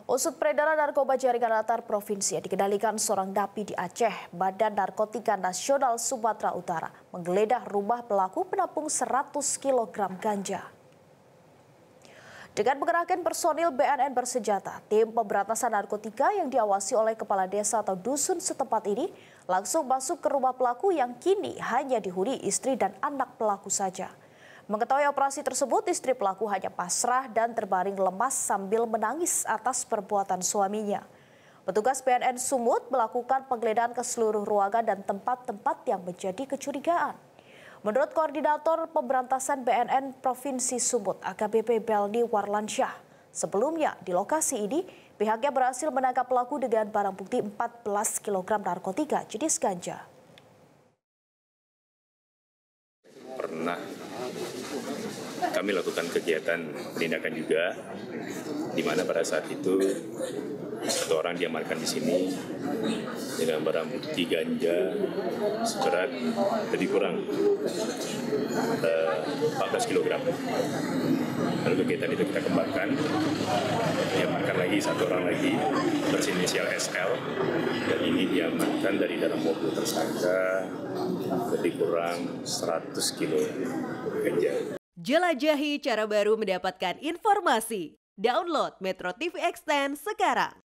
Usut peredaran narkoba jaringan antar provinsi yang dikendalikan seorang napi di Aceh, Badan Narkotika Nasional Sumatera Utara menggeledah rumah pelaku penampung 100 kg ganja. Dengan mengerahkan personil BNN bersenjata, tim pemberantasan narkotika yang diawasi oleh kepala desa atau dusun setempat ini langsung masuk ke rumah pelaku yang kini hanya dihuni istri dan anak pelaku saja. Mengetahui operasi tersebut, istri pelaku hanya pasrah dan terbaring lemas sambil menangis atas perbuatan suaminya. Petugas BNN Sumut melakukan penggeledahan ke seluruh ruangan dan tempat-tempat yang menjadi kecurigaan. Menurut Koordinator Pemberantasan BNN Provinsi Sumut, AKBP Belni Warlansyah, sebelumnya di lokasi ini pihaknya berhasil menangkap pelaku dengan barang bukti 14 kg narkotika jenis ganja. Pernah kami lakukan kegiatan penindakan juga, di mana pada saat itu satu orang diamankan di sini dengan barang bukti ganja seberat lebih kurang 14 kg. Lalu kegiatan itu kita kembangkan, diamankan lagi satu orang lagi berinisial SL, dan ini diamankan dari dalam mobil tersangka lebih kurang 100 kg ganja. Jelajahi cara baru mendapatkan informasi. Download Metro TV Extend sekarang.